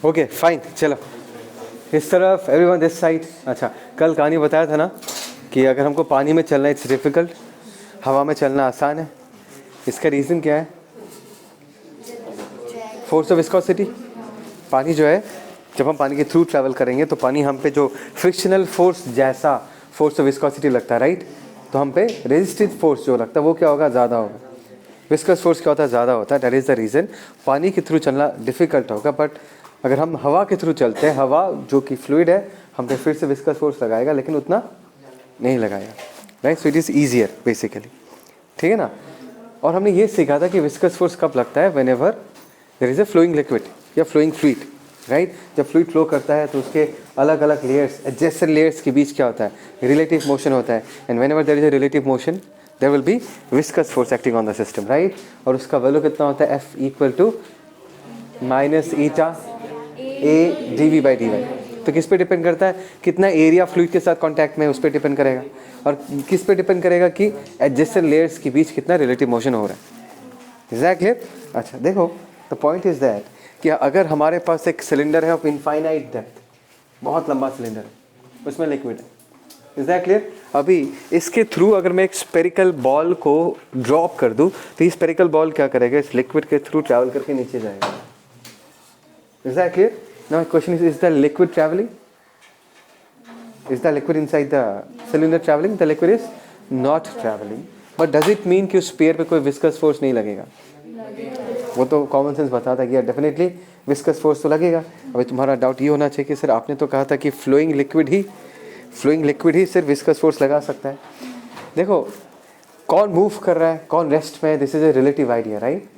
Okay fine, चलो इस तरफ, एवरीवन दिस साइड। अच्छा, कल कहानी बताया था ना कि अगर हमको पानी में चलना इट्स डिफ़िकल्ट, हवा में चलना आसान है। इसका रीज़न क्या है? Force of viscosity. पानी जो है, जब हम पानी के थ्रू ट्रैवल करेंगे तो पानी हम पे जो फ्रिक्शनल फोर्स जैसा फोर्स ऑफ विस्कोसिटी लगता है, राइट, तो हम पे रेजिस्टिव फोर्स जो लगता है वो क्या होगा? ज़्यादा होगा। विस्कस फोर्स क्या होता है? ज़्यादा होता है। दैट इज़ द रीज़न पानी के थ्रू चलना डिफ़िकल्ट होगा। बट अगर हम हवा के थ्रू चलते हैं, हवा जो कि फ्लूइड है, हम पे फिर से विस्कस फोर्स लगाएगा लेकिन उतना नहीं लगाएगा, right. So it is easier basically, ठीक है ना। और हमने ये सीखा था कि विस्कस फोर्स कब लगता है? Whenever there is a flowing liquid या फ्लोइंग फ्लूइड, राइट। जब फ्लूइड फ्लो करता है तो उसके अलग अलग लेयर्स, एडजेसेंट लेयर्स के बीच क्या होता है? रिलेटिव मोशन होता है। And whenever there is a relative motion there will be viscous force acting on the system, right. और उसका वैल्यू कितना होता है? F equal to minus eta A D V by D Y. तो किस पे डिपेंड करता है? कितना एरिया फ्लूइड के साथ कांटेक्ट में है, उस पर डिपेंड करेगा। और किस पे डिपेंड करेगा? कि एडजेसेंट लेयर्स के बीच कितना रिलेटिव मोशन हो रहा है। Is that clear? अच्छा देखो, द पॉइंट इज दैट कि अगर हमारे पास एक सिलेंडर है ऑफ इनफाइनाइट डेप्थ, बहुत लंबा सिलेंडर है, उसमें लिक्विड है, इज दैट क्लियर? अभी इसके थ्रू अगर मैं एक स्पेरिकल बॉल को ड्रॉप कर दूं तो ये स्पेरिकल बॉल क्या करेगा? इस लिक्विड के थ्रू ट्रैवल करके नीचे जाएगा। Is that clear? Now question is the liquid travelling? Is the liquid inside the cylinder travelling? The liquid is not travelling. But does it mean कि उस स्पेयर पे कोई विस्कस फोर्स नहीं लगेगा? वो तो कॉमन सेंस बताता है कि यार डेफिनेटली विस्कस फोर्स तो लगेगा। अभी तुम्हारा डाउट ये होना चाहिए कि सर आपने तो कहा था कि फ्लोइंग लिक्विड ही सिर्फ विस्कस फोर्स लगा सकता है। देखो, कौन मूव कर रहा है, कौन रेस्ट में है, this is a relative idea, right.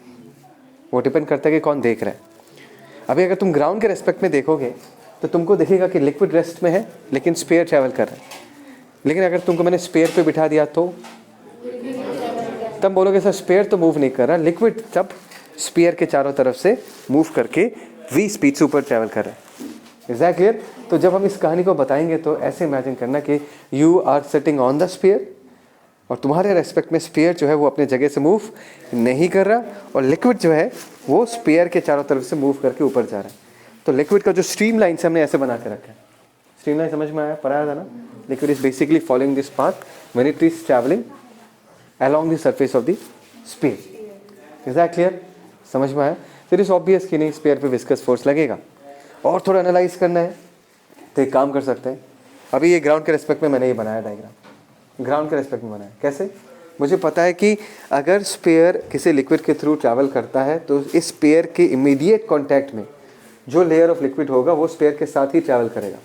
वो डिपेंड करता है कि कौन देख रहा है। अभी अगर तुम ग्राउंड के रेस्पेक्ट में देखोगे तो तुमको दिखेगा कि लिक्विड रेस्ट में है लेकिन स्पेयर ट्रैवल कर रहा है। लेकिन अगर तुमको मैंने स्पेयर पे बिठा दिया तो तब बोलोगे सर स्पेयर तो मूव नहीं कर रहा, लिक्विड तब स्पेयर के चारों तरफ से मूव करके v स्पीड से ऊपर ट्रैवल कर रहा है। Is that clear? तो जब हम इस कहानी को बताएंगे तो ऐसे इमेजिन करना कि you are sitting on the sphere और तुम्हारे रेस्पेक्ट में स्पेयर जो है वो अपने जगह से मूव नहीं कर रहा और लिक्विड जो है वो स्पेयर के चारों तरफ से मूव करके ऊपर जा रहा है। तो लिक्विड का जो स्ट्रीम लाइन से हमने ऐसे बना के रखा है। स्ट्रीम लाइन समझ में आया? पढ़ाया था ना? Liquid is basically following this path when it is travelling along the surface of the sphere. Is that clear? समझ में आया? फिर इस ऑब्वियस कि नहीं स्पेयर पे विस्कस फोर्स लगेगा। और थोड़ा एनालाइज करना है तो एक काम कर सकते हैं। अभी ये ग्राउंड के रेस्पेक्ट में मैंने ये बनाया डायग्राम, ग्राउंड के रेस्पेक्ट में बनाया। कैसे? मुझे पता है कि अगर स्पेयर किसी लिक्विड के थ्रू ट्रैवल करता है तो इस स्पेयर के इमीडिएट कॉन्टैक्ट में जो लेयर ऑफ लिक्विड होगा वो स्पेयर के साथ ही ट्रैवल करेगा।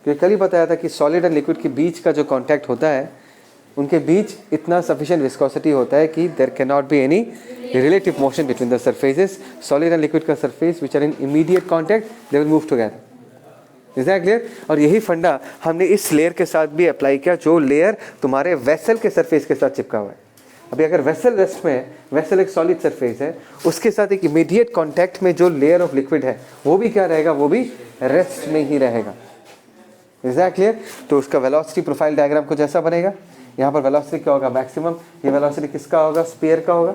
क्योंकि कल ही बताया था कि सॉलिड एंड लिक्विड के बीच का जो कॉन्टैक्ट होता है उनके बीच इतना सफिशिएंट विस्कोसिटी होता है कि there can not be any relative motion between the surfaces. Solid and liquid का surface which are in immediate contact they will move together. Is that clear? और यही फंडा हमने इस लेयर के साथ भी अप्लाई किया जो लेयर तुम्हारे वेसल के सरफेस के साथ चिपका हुआ है। अभी अगर वेसल रेस्ट में है, वेसल एक सॉलिड सरफेस है, उसके साथ एक इमीडिएट कॉन्टैक्ट में जो लेयर ऑफ लिक्विड है वो भी क्या रहेगा? वो भी रेस्ट में ही रहेगा। Is that clear? तो उसका वेलोसिटी प्रोफाइल डायग्राम कुछ ऐसा बनेगा। यहाँ पर वेलोसिटी क्या होगा? मैक्सिमम। ये वेलोसिटी किसका होगा? स्पेयर का होगा।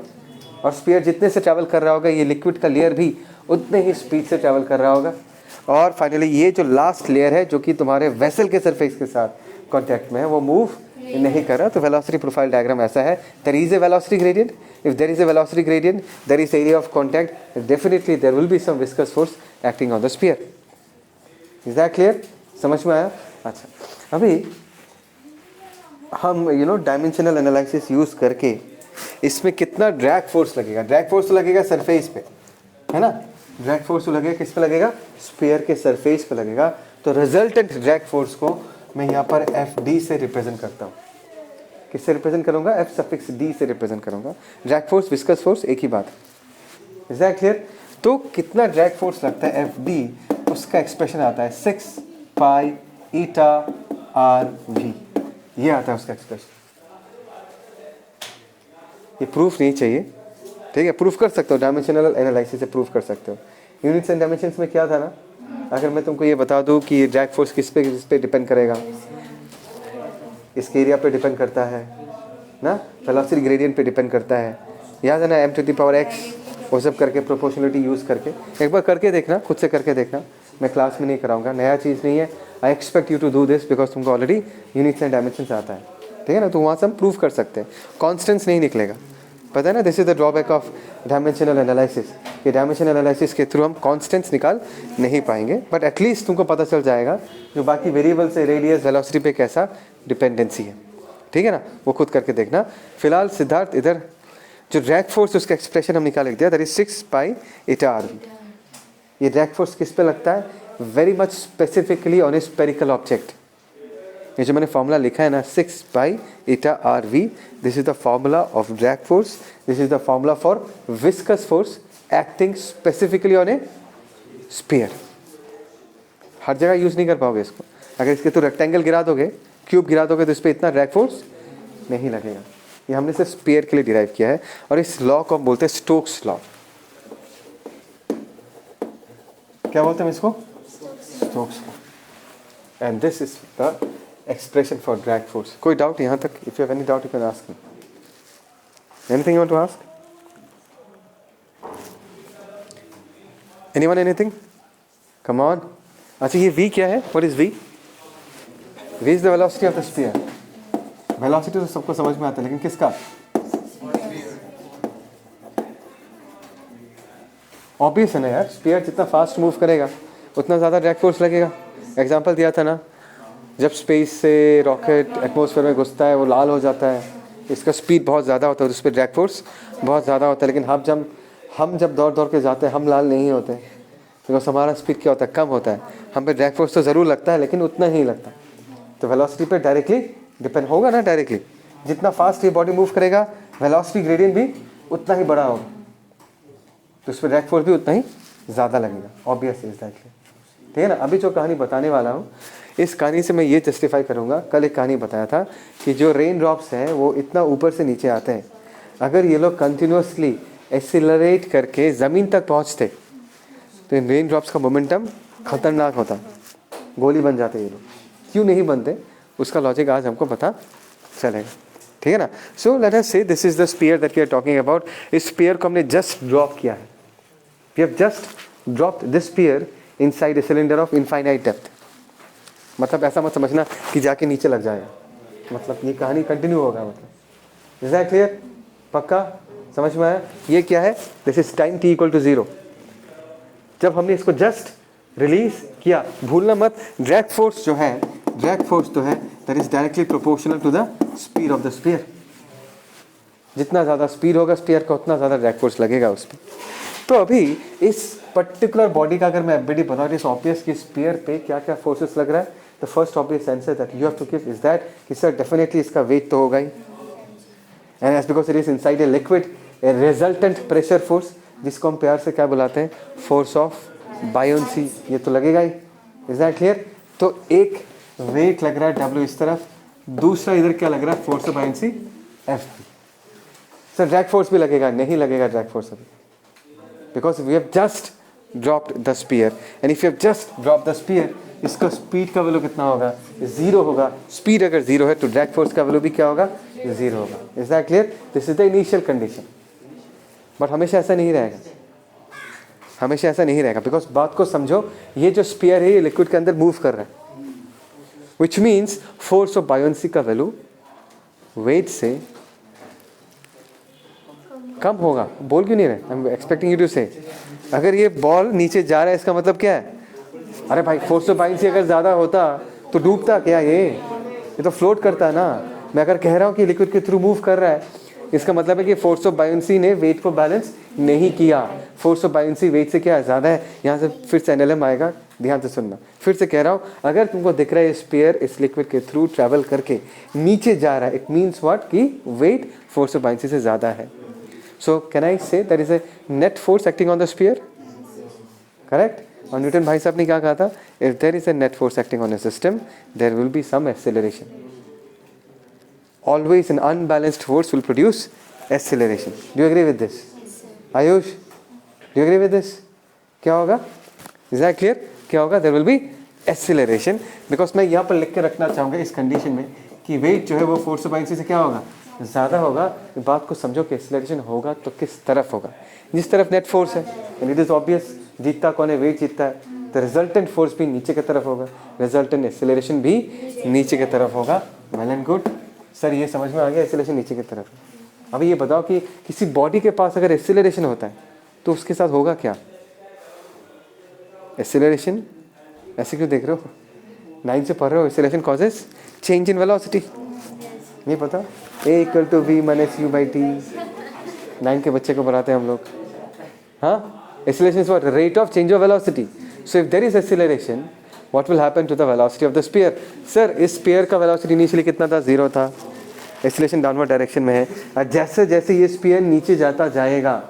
और स्पेयर जितने से ट्रैवल कर रहा होगा ये लिक्विड का लेयर भी उतने ही स्पीड से ट्रैवल कर रहा होगा। और फाइनली ये जो लास्ट लेयर है जो कि तुम्हारे वेसल के सरफेस के साथ कांटेक्ट में है वो मूव नहीं कर रहा। तो वेलोसिटी प्रोफाइल डायग्राम ऐसा है। There is a velocity gradient. If there is a velocity gradient there is area of contact, definitely there will be some viscous force acting on the sphere. Is that clear? समझ में आया? अच्छा, अभी हम dimensional analysis use करके इसमें कितना drag force लगेगा। ड्रैग फोर्स तो लगेगा सरफेस पे, है ना। ड्रैग फोर्स तो लगेगा किस पे? लगेगा स्पेयर के सरफेस पे लगेगा। तो रिजल्टेंट ड्रैग फोर्स को मैं यहाँ पर एफ डी से रिप्रेजेंट करता हूँ। किससे रिप्रेजेंट करूँगा? एफ सफिक्स डी से रिप्रेजेंट करूँगा। ड्रैग फोर्स विस्कस फोर्स एक ही बात है। Is that clear? तो कितना ड्रैग फोर्स लगता है एफ डी, उसका एक्सप्रेशन आता है 6 पाई ईटा आर वी। ये आता है उसका एक्सप्रेशन। ये प्रूफ नहीं चाहिए, ठीक है? प्रूफ कर सकते हो, डायमेंशनल एनालिसिस से प्रूफ कर सकते हो। यूनिट्स एंड डायमेंशंस में क्या था ना, अगर मैं तुमको ये बता दूं कि ड्रैग फोर्स किस पे डिपेंड करेगा, इसके एरिया पे डिपेंड करता है ना, वेलोसिटी ग्रेडियंट पे डिपेंड करता है। याद है ना, m to the power x वो सब करके प्रोपोर्शनलिटी यूज़ करके एक बार करके देखना, खुद से करके देखना, मैं क्लास में नहीं कराऊंगा, नया चीज़ नहीं है। I expect you to do this because तुमको ऑलरेडी यूनिट्स एंड डायमेंशंस आता है, ठीक है ना। तो वहाँ से हम प्रूव कर सकते हैं, कॉन्स्टेंट्स नहीं निकलेगा, पता है ना। This is the drawback of dimensional analysis, कि डायमेंशनल एनालिसिस के थ्रू हम कॉन्स्टेंट्स निकाल नहीं पाएंगे, बट एटलीस्ट तुमको पता चल जाएगा जो बाकी वेरिएबल से रेडियस वेलोसिटी पे कैसा डिपेंडेंसी है, ठीक है ना। वो खुद करके देखना। फिलहाल सिद्धार्थ इधर जो ड्रैग फोर्स उसका एक्सप्रेशन हम निकाल लिख दिया, that is 6 pi eta are V. ये ड्रैग फोर्स किस पे लगता है? Very much specifically on a spherical object. ये जो मैंने फॉर्मूला लिखा है ना 6 pi eta are V, this is the formula of drag force, this is the formula for viscous force acting specifically on a sphere. हर जगह use नहीं कर पाओगे इसको। अगर इसके तो रेक्टेंगल गिरा दोगे, क्यूब गिरा दोगे, तो इस पर इतना ड्रैग फोर्स नहीं लगेगा। ये हमने सिर्फ स्फीयर के लिए डिराइव किया है, और इस लॉ को हम बोलते हैं स्टोक्स लॉ। क्या बोलते हैं इसको? Stokes law. And this is the expression for drag force. कोई डाउट यहाँ तक? If you have any doubt you can ask me. Anything you want to ask? Anyone anything? Come on. अच्छा ये v क्या है? What is v? v is the velocity of the sphere. Velocity तो सबको समझ में आता है, लेकिन किसका? Obvious है ना यार, sphere जितना फास्ट मूव करेगा उतना ज़्यादा ड्रैग फोर्स लगेगा। एग्जाम्पल दिया था ना, जब स्पेस से रॉकेट एटमॉस्फेयर में घुसता है वो लाल हो जाता है, इसका स्पीड बहुत ज़्यादा होता है, उस पर ड्रैग फोर्स बहुत ज़्यादा होता है। लेकिन हम जब दौड़ दौड़ के जाते हैं हम लाल नहीं होते, बिकॉज हमारा स्पीड क्या होता है? कम होता है। हम पे ड्रैग फोर्स तो ज़रूर लगता है लेकिन उतना ही लगता। तो वेलोसिटी पे डायरेक्टली डिपेंड होगा ना, डायरेक्टली जितना फास्ट ये बॉडी मूव करेगा वेलोसिटी ग्रेडियंट भी उतना ही बड़ा होगा, तो उस पर ड्रैग फोर्स भी उतना ही ज़्यादा लगेगा। ऑब्वियस इज दैट, ठीक है ना। अभी जो कहानी बताने वाला हूँ, इस कहानी से मैं ये जस्टिफाई करूँगा। कल एक कहानी बताया था कि जो रेन ड्रॉप्स हैं वो इतना ऊपर से नीचे आते हैं, अगर ये लोग कंटिन्यूसली एक्सीलरेट करके ज़मीन तक पहुँचते तो इन रेन ड्रॉप्स का मोमेंटम खतरनाक होता, गोली बन जाते ये लोग। क्यों नहीं बनते उसका लॉजिक आज हमको पता चलेगा, ठीक है ना। सो let us say this is the sphere that we are talking about. इस स्फीयर को हमने जस्ट ड्रॉप किया है, we have just dropped this sphere inside a cylinder of infinite depth. मतलब ऐसा मत समझना कि जाके नीचे लग जाएगा, मतलब ये कहानी कंटिन्यू होगा। मतलब इज दैट क्लियर? पक्का समझ में आया? ये क्या है? This is time t equal to 0। जब हमने इसको जस्ट रिलीज किया, भूलना मत ड्रैग फोर्स जो है that is directly proportional to the speed of the sphere. जितना ज़्यादा स्पीड होगा स्फीयर का उतना ज़्यादा ड्रैग फोर्स लगेगा उस पर। तो अभी इस पर्टिकुलर बॉडी का अगर मैं एफबीडी बनाऊँ, इस ऑब्वियस कि स्फीयर पे क्या क्या फोर्सेस लग रहा है, the first obvious answer that you have to give is that कि सर डेफिनेटली इसका वेट तो होगा ही, and as because it is inside a liquid, a resultant pressure force, जिसको हम प्यार से क्या बुलाते हैं? फोर्स ऑफ बायोन्सी, ये तो लगेगा ही। Is that clear? तो एक वेट लग रहा है W इस तरफ, दूसरा इधर क्या लग रहा है? Force of buoyancy F। Sir drag force भी लगेगा? नहीं लगेगा ड्रैग फोर्स अभी, because we have just dropped the spear, and if you have just dropped the spear, इसका स्पीड का वैल्यू कितना होगा? 0 होगा। स्पीड अगर 0 है तो ड्रैग फोर्स का वैल्यू भी क्या होगा? 0 होगा। Is that clear? This is the initial condition. But हमेशा ऐसा नहीं रहेगा, हमेशा ऐसा नहीं रहेगा, बिकॉज बात को समझो, ये जो स्पीयर है ये लिक्विड के अंदर मूव कर रहा है, which means force of buoyancy का वैल्यू वेट से कम होगा। बोल क्यों नहीं रहे? I am expecting you to say. अगर ये बॉल नीचे जा रहा है इसका मतलब क्या है? अरे भाई फोर्स ऑफ बायोन्सी अगर ज़्यादा होता तो डूबता क्या? ये तो फ्लोट करता है ना। मैं अगर कह रहा हूँ कि लिक्विड के थ्रू मूव कर रहा है, इसका मतलब है कि फोर्स ऑफ बायोन्सी ने वेट को बैलेंस नहीं किया। फोर्स ऑफ बायोन्सी वेट से क्या ज़्यादा है। यहाँ से फिर से एनएलएम आएगा, ध्यान से सुनना। फिर से कह रहा हूँ, अगर तुमको दिख रहा है स्फीयर इस लिक्विड के थ्रू ट्रैवल करके नीचे जा रहा है, इट मीन्स व्हाट? कि वेट फोर्स ऑफ बायोन्सी से ज़्यादा है। So can I say there is a net force acting on the sphere? Correct? और न्यूटन भाई साहब ने क्या कहा था? If there is a net force acting on a system, there will be some acceleration. Always an unbalanced force will produce acceleration. Do you agree with this? Ayush, do you agree with this? क्या होगा? Is that clear? क्या होगा? There will be acceleration. Because मैं यहाँ पर लिख के रखना चाहूँगा इस कंडीशन में कि वेट जो है वो फोर्स ऑफ बायोन्सी से क्या होगा? ज़्यादा होगा, बात को समझो कि एक्सेलरेशन होगा तो किस तरफ होगा, जिस तरफ नेट फोर्स है, एंड इट इज़ ऑब्वियस जीतता कौन है, वेट जीतता है, तो रिजल्टेंट फोर्स भी नीचे की तरफ होगा, रिजल्टेंट एक्सेलरेशन भी नीचे की तरफ होगा। वेल एंड गुड सर, ये समझ में आ गया, एक्सेलरेशन नीचे की तरफ। अभी ये बताओ कि किसी बॉडी के पास अगर एक्सेलरेशन होता है तो उसके साथ होगा क्या? एक्सेलरेशन, ऐसे क्यों देख रहे हो, 9 से पढ़ रहे हो, acceleration causes change in velocity, नहीं पता? A equal to v minus u by t, 9 के बच्चे को पढ़ाते हैं हम लोग। हाँ, acceleration is what, rate of change of velocity. So if there is acceleration, what will happen to the velocity of the sphere? Sir इस sphere का वेलोसिटी इनिशियली कितना था, 0 था, एक्सेलरेशन डाउनवर्ड डायरेक्शन में है, और जैसे जैसे ये स्फीयर नीचे जाता जाएगा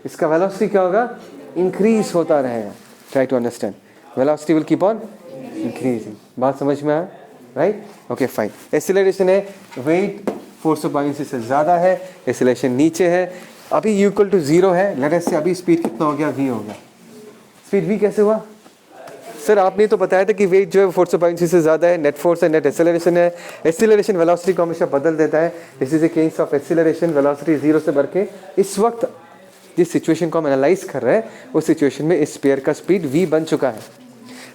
इसका वेलोसिटी क्या होगा, इंक्रीज होता रहेगा। Try to understand, velocity will keep on increasing. बात समझ में आया, राइट? Okay fine. एक्सेलरेशन है, वेट फोर्स ऑफ बाउंसी से ज़्यादा है, एक्सेलरेशन नीचे है, अभी u इक्वल टू 0 है, लेट अस से अभी स्पीड कितना हो गया, v हो गया। स्पीड v कैसे हुआ सर? आपने तो बताया था कि वेट जो है फोर्स ऑफ बाउंसी से ज़्यादा है, नेट फोर्स है, नेट एक्सेलरेशन है। एक्सेलरेशन वेलोसिटी को हमेशा बदल देता है, this is a case of acceleration, velocity 0 से बढ़ के इस वक्त जिस सिचुएशन को हम एनालाइज कर रहे हैं उस सिचुएशन में इस स्फीयर का स्पीड v बन चुका है।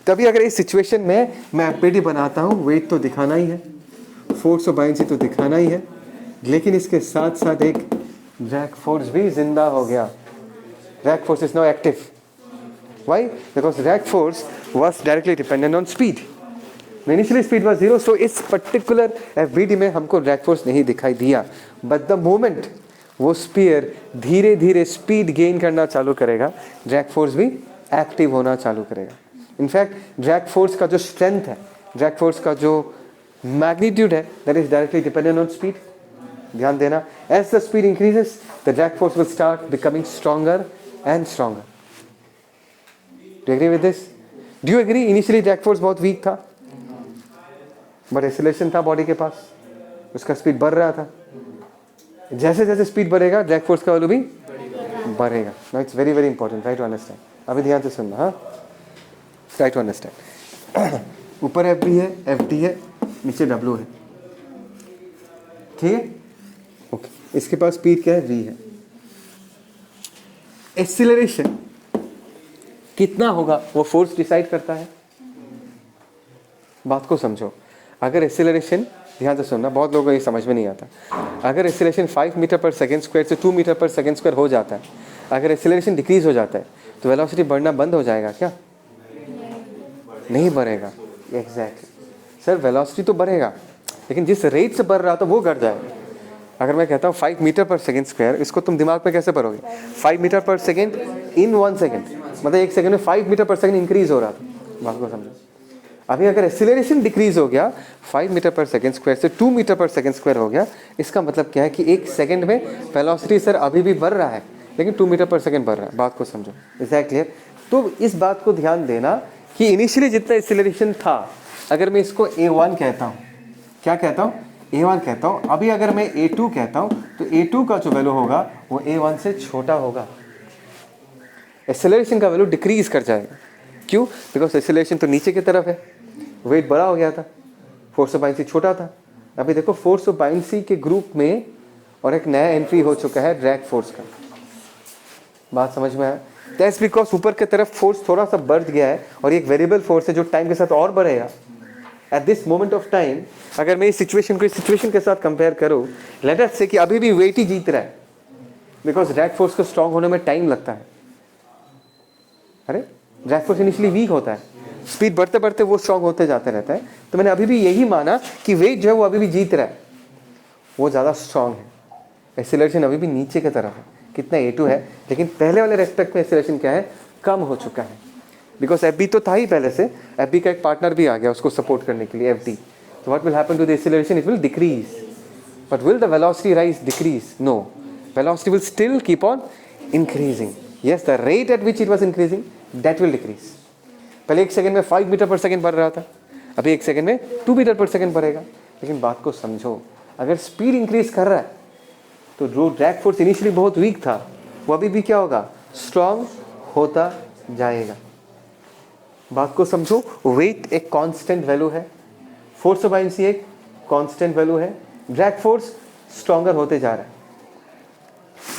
तभी अगर इस सिचुएशन में मैं एपीडी बनाता हूँ, वेट तो दिखाना ही है, फोर्स ऑफ बाउंसी तो दिखाना ही है, लेकिन इसके साथ साथ एक ड्रैग फोर्स भी जिंदा हो गया। Drag force is now active. Why? Because drag force was directly dependent on speed. Initially speed was 0, सो इस पर्टिकुलर एफबीडी में हमको ड्रैग फोर्स नहीं दिखाई दिया, बट द मोमेंट वो स्पीयर धीरे धीरे स्पीड गेन करना चालू करेगा, ड्रैग फोर्स भी एक्टिव होना चालू करेगा। इनफैक्ट ड्रैग फोर्स का जो स्ट्रेंथ है, ड्रैग फोर्स का जो मैग्नीट्यूड है, that is directly dependent on speed. ध्यान देना, as the speed increases the drag force will start becoming stronger and stronger. Do agree with this? Do you agree initially drag force बहुत weak था, but acceleration था body के पास, उसका speed बढ़ रहा था। जैसे जैसे स्पीड बढ़ेगा ड्रैग फोर्स का वैल्यू भी बढ़ेगा। Now it's very very important, try to understand. अभी ध्यान से सुनना, हाँ, ट्राई टू अंडरस्टैंड। ऊपर एफ बी है, एफ डी है, नीचे डब्ल्यू है, ठीक है? ओके, इसके पास स्पीड क्या है, वी है। एक्सीलरेशन कितना होगा वो फोर्स डिसाइड करता है। बात को समझो, अगर एक्सीलरेशन, ध्यान से सुनना, बहुत लोगों को ये समझ में नहीं आता, अगर एक्सीलरेशन 5 मीटर पर सेकेंड स्क्वायर से 2 मीटर पर सेकेंड स्क्वायर हो जाता है, अगर एक्सीलरेशन डिक्रीज हो जाता है तो वेलोसिटी बढ़ना बंद हो जाएगा क्या? नहीं बढ़ेगा। एग्जैक्टली सर, वेलोसिटी तो बढ़ेगा लेकिन जिस रेट से बढ़ रहा था वो घट जाएगा। अगर मैं कहता हूँ 5 मीटर पर सेकेंड स्क्वायर, इसको तुम दिमाग में कैसे पढ़ोगे? 5 मीटर पर सेकेंड इन 1 सेकेंड, मतलब 1 सेकेंड में 5 मीटर पर सेकेंड इंक्रीज हो रहा था। बात को समझो, अभी अगर एक्सीलरेशन डिक्रीज हो गया, 5 मीटर पर सेकेंड स्क्वायर से 2 मीटर पर सेकेंड स्क्वायर हो गया, इसका मतलब क्या है कि 1 सेकेंड में वेलोसिटी सर अभी भी बढ़ रहा है लेकिन 2 मीटर पर सेकेंड बढ़ रहा है। बात को समझो, इज दैट क्लियर? तो इस बात को ध्यान देना कि इनिशियली जितना एक्सीलरेशन था, अगर मैं इसको a1 कहता हूँ, क्या कहता हूँ? a1 कहता हूँ। अभी अगर मैं a2 कहता हूँ तो a2 का जो वैल्यू होगा वो a1 से छोटा होगा, एक्सेलरेशन का वैल्यू डिक्रीज कर जाएगा। क्यों? बिकॉज एक्सेलरेशन तो नीचे की तरफ है, वेट बड़ा हो गया था, फोर्स ऑफ बाउंसी छोटा था। अभी देखो फोर्स ऑफ बाउंसी के ग्रुप में और एक नया एंट्री हो चुका है ड्रैग फोर्स का। बात समझ में आया? दैट्स बिकॉज ऊपर की तरफ फोर्स थोड़ा सा बढ़ गया है और एक वेरिएबल फोर्स है जो टाइम के साथ और बढ़ेगा। At this moment of time अगर मैं इस सिचुएशन को इस सिचुएशन के साथ कंपेयर करूं, लेट अस से कि अभी भी वेट ही जीत रहा है, बिकॉज ड्रैग फोर्स को स्ट्रांग होने में टाइम लगता है। अरे ड्रैग फोर्स इनिशियली वीक होता है, स्पीड बढ़ते बढ़ते वो स्ट्रांग होते जाते रहता है। तो मैंने अभी भी यही माना कि वेट जो है वो अभी भी जीत रहा है, वो ज़्यादा स्ट्रांग है। एक्सीलरेशन अभी भी नीचे की तरफ है, कितना a2 है, लेकिन पहले वाले रेस्पेक्ट में एक्सीलरेशन क्या है, कम हो चुका है। बिकॉज एफ बी तो था ही पहले से, एफ बी का एक पार्टनर भी आ गया उसको सपोर्ट करने के लिए, एफ डी। तो what will happen to the acceleration? It will decrease, but will the velocity rise decrease? No, velocity will still keep on increasing. Yes, the rate at which it was increasing that will decrease. पहले 1 second में 5 metre पर second बढ़ रहा था, अभी 1 second में 2 metre पर second बढ़ेगा। लेकिन बात को समझो, अगर स्पीड इंक्रीज कर रहा है तो जो ड्रैग फोर्स इनिशियली बहुत वीक था वो अभी भी क्या होगा, स्ट्रांग होता जाएगा। बात को समझो, वेट एक कांस्टेंट वैल्यू है, फोर्स ऑफ बाउंसी एक कांस्टेंट वैल्यू है, ड्रैग फोर्स स्ट्रॉन्गर होते जा रहा है।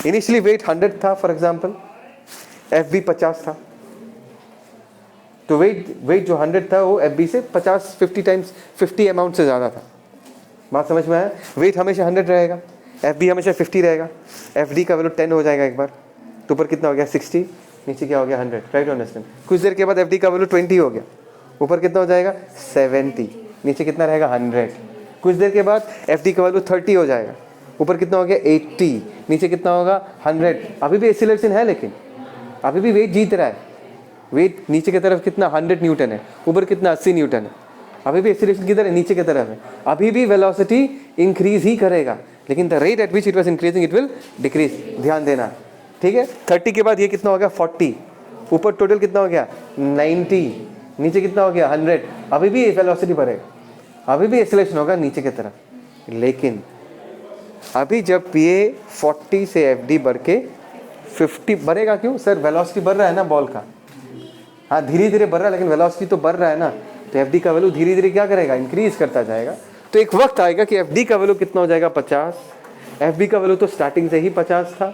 इनिशियली वेट 100 था फॉर एग्जांपल, एफ 50 था, तो वेट जो 100 था वो एफ से 50 टाइम्स 50 अमाउंट से ज़्यादा था। बात समझ में आया? वेट हमेशा 100 रहेगा, एफ हमेशा 50 रहेगा, एफ का वैल्यू 10 हो जाएगा एक बार, तो ऊपर कितना हो गया 60, नीचे क्या हो गया 100, राइट अंडरस्टैंड। कुछ देर के बाद एफ का वैल्यू 20 हो गया, ऊपर कितना हो जाएगा 70, नीचे कितना रहेगा 100। कुछ देर के बाद एफ का वैल्यू 30 हो जाएगा, ऊपर कितना हो गया 80, नीचे कितना होगा 100। अभी भी एक्सीलरेशन है, लेकिन अभी भी वेट जीत रहा है। वेट नीचे की तरफ कितना 100 न्यूटन है, ऊपर कितना 80 न्यूटन है। अभी भी एक्सीलरेशन किधर है, नीचे की तरफ है। अभी भी वेलोसिटी इंक्रीज ही करेगा, लेकिन the rate at which it was increasing it will decrease. ध्यान देना, ठीक है। 30 के बाद ये कितना हो गया 40, ऊपर टोटल कितना हो गया 90, नीचे कितना हो गया 100। अभी भी वेलोसिटी बढ़ेगा, अभी भी एक्सीलरेशन होगा नीचे की तरफ। लेकिन अभी जब ये 40 से एफ बढ़ के 50 बढ़ेगा, क्यों सर? वेलोसिटी बढ़ रहा है ना बॉल का, हाँ धीरे धीरे बढ़ रहा है, लेकिन वेलोसिटी तो बढ़ रहा है ना, तो एफ का वैल्यू धीरे धीरे क्या करेगा, इंक्रीज करता जाएगा। तो एक वक्त आएगा कि एफ का वैल्यू कितना हो जाएगा 50, एफ का वैल्यू तो स्टार्टिंग से ही 50 था,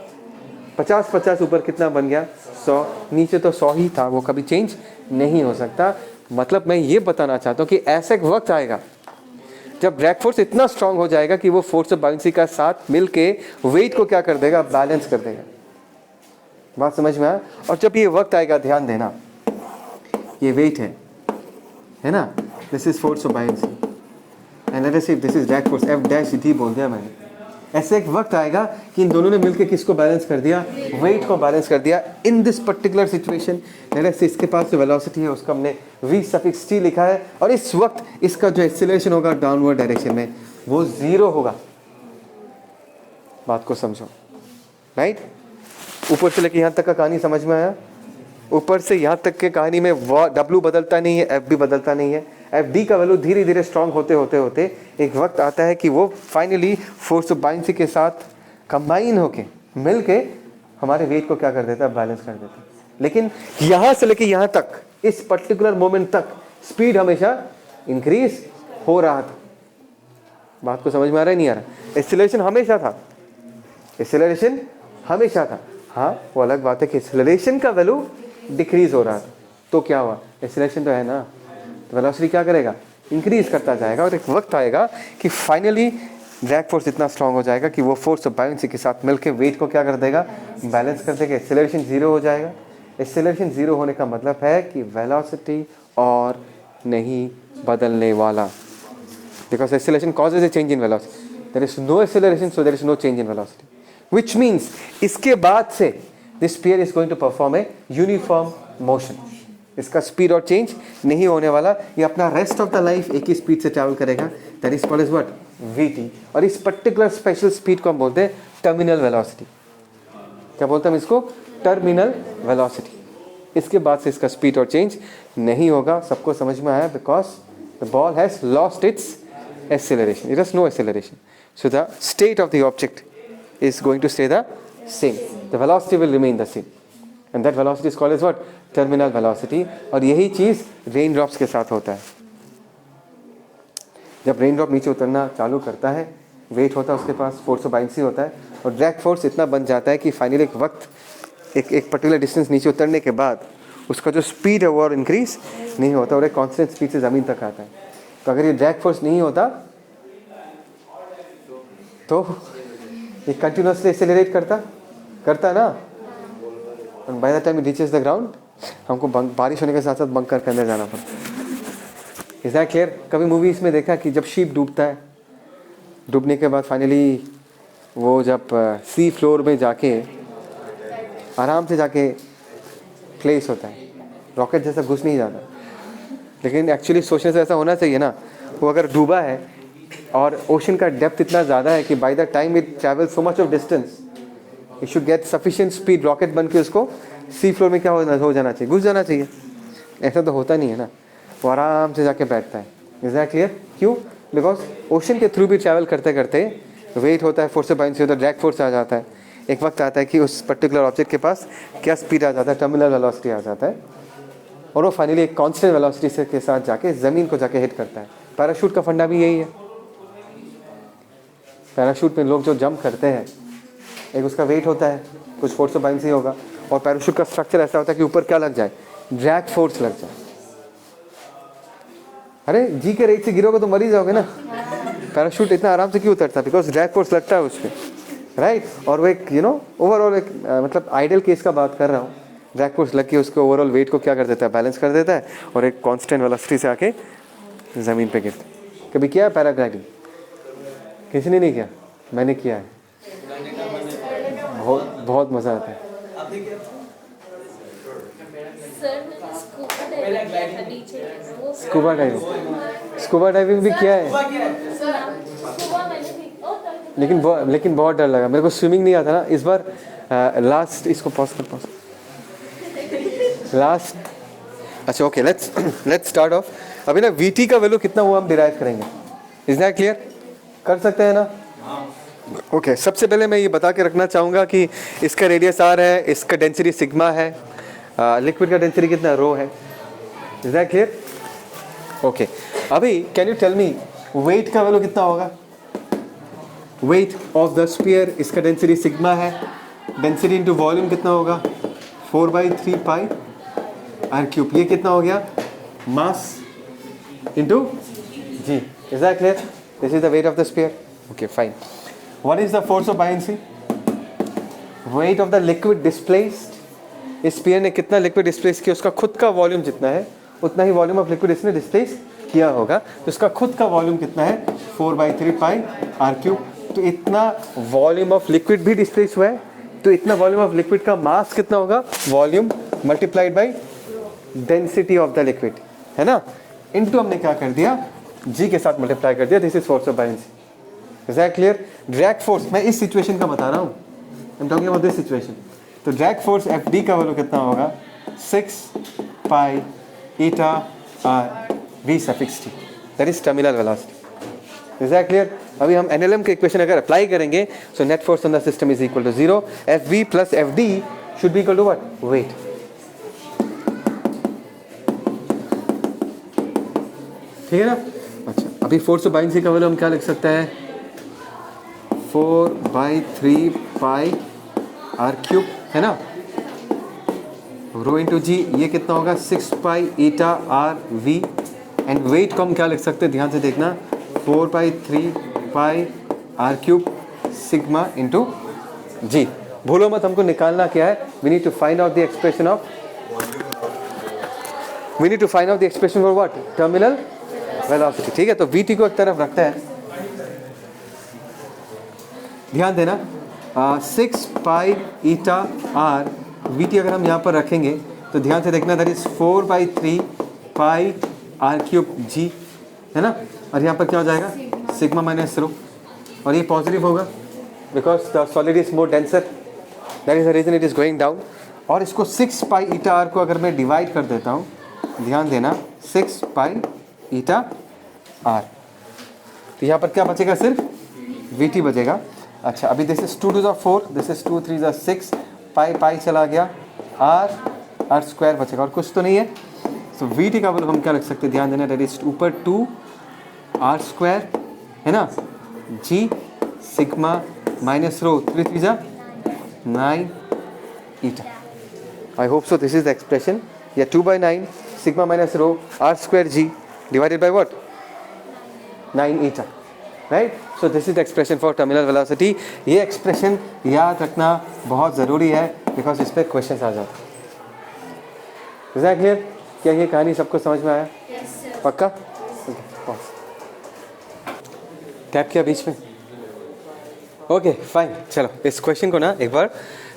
50 ऊपर कितना बन गया 100, नीचे तो 100 ही था, वो कभी चेंज नहीं हो सकता। मतलब मैं ये बताना चाहता हूँ कि ऐसा एक वक्त आएगा जब ड्रैग फोर्स इतना स्ट्रांग हो जाएगा कि वो फोर्स ऑफ बाउंसी का साथ मिलके वेट को क्या कर देगा, बैलेंस कर देगा। बात समझ में आया? और जब ये वक्त आएगा, ध्यान देना, ये वेट है ना, this is force of bouncy and let us see this is drag force, F dash D बोल दिया मैंने। ऐसे एक वक्त आएगा कि इन दोनों ने मिलकर किसको बैलेंस कर दिया, वेट को बैलेंस कर दिया। In this particular situation let us see इसके पास जो वेलोसिटी है उसका हमने v सफिक्स t लिखा है, और इस वक्त इसका जो एक्सीलरेशन होगा डाउनवर्ड डायरेक्शन में वो 0 होगा। बात को समझो, राइट? ऊपर से लेके यहाँ तक का कहानी समझ में आया? ऊपर से यहाँ तक के कहानी में W बदलता नहीं है, एफ भी बदलता नहीं है। एफ डी का वैल्यू धीरे धीरे स्ट्रांग होते होते होते एक वक्त आता है कि वो फाइनली फोर्स ऑफ बाउंसी के साथ कंबाइन होके मिलके हमारे वेट को क्या कर देता है, बैलेंस कर देता है। लेकिन यहाँ से लेके यहाँ तक, इस पर्टिकुलर मोमेंट तक स्पीड हमेशा इंक्रीज हो रहा था। बात को समझ में आ रहा है नहीं आ रहा? एक्सीलरेशन हमेशा था, एक्सीलरेशन हमेशा था। हाँ वो अलग बात है कि एक्सीलरेशन का वैल्यू डिक्रीज हो रहा था, तो क्या हुआ, एक्सीलरेशन तो है ना, तो वेलोसिटी क्या करेगा, इंक्रीज करता जाएगा। और एक वक्त आएगा कि फाइनली ड्रैग फोर्स इतना स्ट्रांग हो जाएगा कि वो फोर्स ऑफ बाउंसी के साथ मिलकर वेट को क्या कर देगा, बैलेंस कर देगा। एक्सीलरेशन 0 हो जाएगा। एक्सीलरेशन 0 होने का मतलब है कि वेलोसिटी और नहीं बदलने वाला, because acceleration causes a change in velocity, there is no acceleration so there is no change in velocity, which means इसके बाद से this sphere is going to perform a uniform motion. इसका स्पीड और change नहीं होने वाला, ये अपना रेस्ट ऑफ द लाइफ एक ही स्पीड से ट्रैवल करेगा, that is called as what, V T. और इस पर्टिकुलर स्पेशल स्पीड को हम बोलते हैं टर्मिनल वेलोसिटी। क्या बोलते हैं हम इसको, टर्मिनल वेलोसिटी। इसके बाद से इसका स्पीड और चेंज नहीं होगा। सबको समझ में आया? Because the ball has lost its acceleration, it has no acceleration, so the state of the object is going to stay the same, the velocity will remain the same, and that velocity is called as what, terminal velocity। और यही चीज rain drops के साथ होता है। जब rain drop नीचे उतरना चालू करता है, वेट होता है उसके पास, फोर्स ऑफ बाउंसी होता है, और ड्रैग फोर्स इतना बन जाता है कि फाइनली एक वक्त एक पर्टिकुलर डिस्टेंस नीचे उतरने के बाद उसका जो स्पीड है वो और इंक्रीज नहीं होता, और एक कॉन्स्टेंट स्पीड से ज़मीन तक आता है। तो अगर ये ड्रैग फोर्स नहीं होता तो ये कंटिन्यूसली एक्सेलरेट करता ना, and by the time it reaches the ground हमको बारिश होने के साथ साथ बंकर के अंदर जाना पड़ता। Is that clear? कभी मूवीज में देखा कि जब शिप डूबता है, डूबने के बाद फाइनली वो जब सी फ्लोर में जाके आराम से जाके प्लेस होता है, रॉकेट जैसा घुस नहीं जाता। लेकिन एक्चुअली सोचने से ऐसा होना चाहिए ना, वो अगर डूबा है और ओशन का डेप्थ इतना ज़्यादा है कि by the time it travel so much of distance, it should get sufficient speed, rocket बन के उसको सी फ्लोर में क्या हो जाना चाहिए, घुस जाना चाहिए। ऐसा तो होता नहीं है ना, वो आराम से जाके बैठता है। Is that clear? क्यों? बिकॉज ओशन के थ्रू भी ट्रैवल करते करते वेट होता है, फोर्स ऑफ बाउंसी होता है, ड्रैग फोर्स आ जाता है। एक वक्त आता है कि उस पर्टिकुलर ऑब्जेक्ट के पास क्या स्पीड आ जाता है, टर्मिनल वेलोसिटी आ जाता है, और वो फाइनली एक कांस्टेंट वेलोसिटी से के साथ जाके ज़मीन को जाके हिट करता है। पैराशूट का फंडा भी यही है। पैराशूट में लोग जो जंप करते हैं, एक उसका वेट होता है, कुछ फोर्स ऑफ बाउंसी होगा, और पैराशूट का स्ट्रक्चर ऐसा होता है कि ऊपर क्या लग जाए, ड्रैग फोर्स लग जाए। अरे जी के रेट से गिरोगे तो मर ही जाओगे ना। पैराशूट इतना आराम से क्यों उतरता है? बिकॉज ड्रैग फोर्स लगता है उस पर, राइट। और वो एक ओवरऑल एक मतलब आइडियल केस का बात कर रहा हूँ। ड्रैग फोर्स लग के उसके ओवरऑल वेट को क्या कर देता है, बैलेंस कर देता है, और एक कांस्टेंट वेलोसिटी से आके ज़मीन पे गिरता है। कभी किया है पैराग्लाइडिंग? किसी ने नहीं किया? मैंने किया है, बहुत बहुत मज़ा आता है। स्कूबा डाइविंग भी किया है, लेकिन बहुत डर लगा मेरे को। स्विमिंग नहीं आता ना। इस बार लास्ट, इसको पॉज कर, लास्ट, अच्छा ओके, लेट्स स्टार्ट ऑफ। अभी ना वीटी का वैल्यू कितना वो हम डिराइव करेंगे। Is that clear? कर सकते हैं ना? ओके, सबसे पहले मैं ये बता के रखना चाहूँगा कि इसका रेडियस आर है, इसका डेंसिटी सिग्मा है, लिक्विड का डेंसिटी कितना, रो है। Is that clear? ओके, अभी can you tell me weight का वैल्यू कितना होगा? वेट ऑफ द स्फीयर, इसका डेंसिटी सिग्मा है, डेंसिटी इंटू वॉल्यूम कितना होगा, 4/3 पाई आर क्यूब। ये कितना हो गया, mass into G. Is that clear? This is the weight of the sphere. Okay fine. What is the force of buoyancy? Weight of the liquid displaced. इस sphere ने कितना liquid displace किया, उसका खुद का वॉल्यूम जितना है उतना ही वॉल्यूम ऑफ लिक्विड इसने डिस्प्लेस किया होगा। तो उसका खुद का वॉल्यूम कितना है, 4/3 पाई आर क्यूब। तो इतना वॉल्यूम ऑफ लिक्विड भी डिस्प्लेस हुआ है, तो इतना वॉल्यूम ऑफ लिक्विड का मास कितना होगा, volume multiplied by density of the liquid, है ना। इनटू हमने क्या कर दिया, जी के साथ मल्टीप्लाई कर दिया। This is force of buoyancy. Is that clear? Drag force मैं इस सिचुएशन का बता रहा हूँ, I am talking about this situation. तो ड्रैग फोर्स एफ डी का वैल्यू कितना होगा, 6 pi eta are V suffix T, that is terminal velocity. Is that clear? अभी हम एनएलएम के इक्वेशन अगर अप्लाई करेंगे, so net force on the system is equal to 0, F we plus F D should be equal to what, weight. ठीक है ना? अच्छा, अभी फोर्स ऑफ बायंसी का वैल्यू हम क्या लिख सकते हैं, 4/3 पाई आर क्यूब, है ना। रो इंटू जी, ये कितना होगा, 6 pi eta are we. And wait को हम क्या लिख सकते हैं, ध्यान से देखना, 4/3 pi are cube sigma into G. भूलो मत, हमको निकालना क्या है, we need to find out the expression of, we need to find out the expression for what, terminal velocity. ठीक है, तो वी टी को एक तरफ रखते हैं, ध्यान देना, 6 pi eta are v t अगर हम यहाँ पर रखेंगे तो ध्यान से देखना, that is 4/3 pi are cube g, है ना। और यहाँ पर क्या हो जाएगा, सिग्मा माइनस रो, और ये पॉजिटिव होगा because the solid is more denser, that is the reason it is going down. और इसको 6 पाई ईटा आर को अगर मैं डिवाइड कर देता हूँ, ध्यान देना, 6 पाई ईटा आर, तो यहाँ पर क्या बचेगा, सिर्फ वी टी बचेगा। अच्छा, अभी this is 2 to the 4, this is 2 3 6, पाई पाई चला गया, आर स्क्वायर बचेगा, और कुछ तो नहीं है। सो वी टी का वैल्यू हम क्या लिख सकते हैं, ध्यान देना, दैट इज ऊपर 2 आर स्क्वायर, है ना, g sigma minus rho 3 3 9 eta. I hope so this is the expression, या 2/9 sigma minus rho r square g divided by what, 9 eta, right. So this is the expression for terminal velocity. ये expression याद रखना बहुत ज़रूरी है because इस पर question आ जाते हैं। Is that clear? क्या ये कहानी सबको समझ में आया? yes, पक्का? टैप किया बीच में, ओके फाइन। चलो इस क्वेश्चन को ना एक बार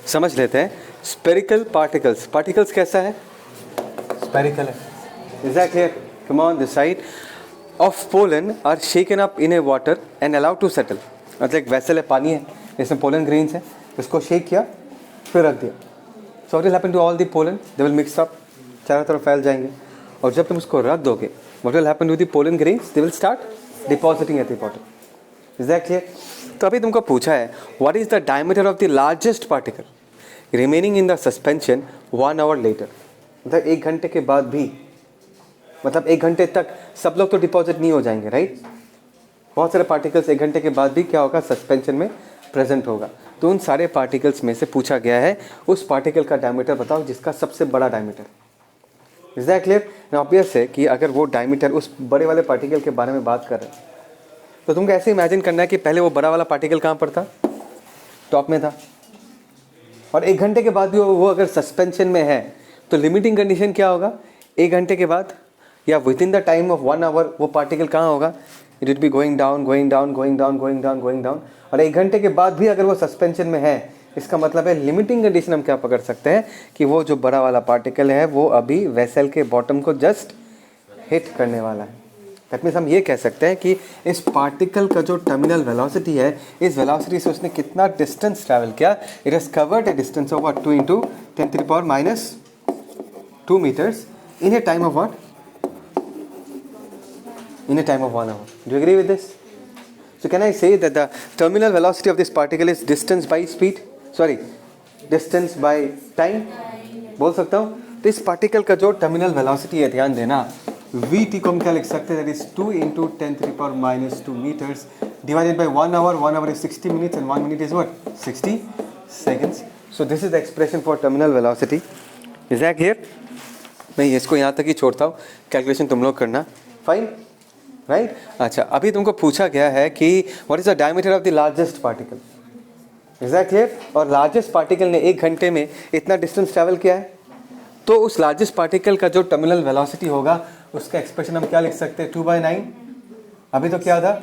समझ लेते हैं। स्पेरिकल पार्टिकल्स, पार्टिकल्स कैसा है, स्पेरिकल है। Is that clear? Come on this side of pollen are shaken up in a water and allowed to settle। मतलब एक वैसल है, पानी है, इसमें पोलन ग्रेन्स है, इसको शेक किया फिर रख दिया। So what will happen to all the pollen, they will mix up, चारों तरफ फैल जाएंगे। और जब तुम उसको रख दोगे, what will happen to the pollen grains, they will start depositing at the bottom. Is that clear? तो अभी तुमको पूछा है, what is the diameter of the largest particle remaining in the suspension 1 hour later. मतलब 1 घंटे के बाद भी, मतलब 1 घंटे तक सब लोग तो डिपॉजिट नहीं हो जाएंगे, राइट? बहुत सारे पार्टिकल्स 1 घंटे के बाद भी क्या होगा, सस्पेंशन में प्रेजेंट होगा। तो उन सारे पार्टिकल्स में से पूछा गया है उस पार्टिकल का डायमीटर बताओ जिसका सबसे बड़ा diameter. Is that clear? Obvious है कि अगर वो डायमीटर उस बड़े वाले पार्टिकल के बारे में बात कर रहे हैं तो तुमको ऐसे इमेजिन करना है कि पहले वो बड़ा वाला पार्टिकल कहाँ पर था, टॉप में था, और 1 घंटे के बाद भी वो अगर सस्पेंशन में है तो लिमिटिंग कंडीशन क्या होगा, 1 घंटे के बाद या within the time of 1 hour वो पार्टिकल कहाँ होगा, it will be going down going down going down going down going down. और 1 घंटे के बाद भी अगर वो सस्पेंशन में है, इसका मतलब है लिमिटिंग कंडीशन हम क्या पकड़ सकते हैं कि वो जो बड़ा वाला पार्टिकल है वो अभी वेसल के बॉटम को जस्ट हिट करने वाला है। दैट मीन्स हम ये कह सकते हैं कि इस पार्टिकल का जो टर्मिनल वेलोसिटी है, इस वेलोसिटी से उसने कितना डिस्टेंस ट्रैवल किया, it has covered A distance of what 2 × 10⁻⁻2 meters in a time of what? In a time of 1 hour. Do you agree with this? So can I say that the terminal velocity of this particle is distance by speed? Sorry, distance by time? बोल सकता हूँ। तो इस particle का जो terminal velocity है, ध्यान देना, vt को हम क्या लिख सकते हैं, that is 2 × 10⁻⁻2 meters divided by 1 hour. 1 hour is 60 minutes and 1 minute is what? 60 seconds. So this is the expression for terminal velocity. Is that clear? मैं इसको यहाँ तक ही छोड़ता हूँ, कैलकुलेशन तुम लोग करना। Fine, right? अच्छा, अभी तुमको पूछा गया है कि what is the diameter of the largest particle. Is that clear? और लार्जेस्ट पार्टिकल ने 1 घंटे में इतना डिस्टेंस ट्रैवल किया है, तो उस लार्जेस्ट पार्टिकल का जो टर्मिनल वेलोसिटी होगा उसका एक्सप्रेशन हम क्या लिख सकते हैं, 2/9। अभी तो क्या था,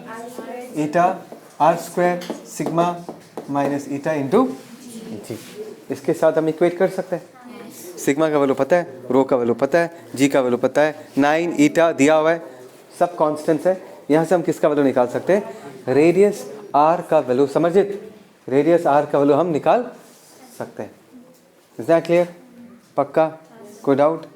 eta r² sigma minus eta into g. इसके साथ हम इक्वेट कर सकते हैं, सिग्मा का वैल्यू पता है, रो का वैल्यू पता है, जी का वैल्यू पता है, 9 ईटा दिया हुआ है, सब कांस्टेंट्स है। यहाँ से हम किसका वैल्यू निकाल सकते हैं, रेडियस r का वैल्यू, समझिए, रेडियस r का वैल्यू हम निकाल सकते हैं। Is that clear? पक्का? कोई डाउट?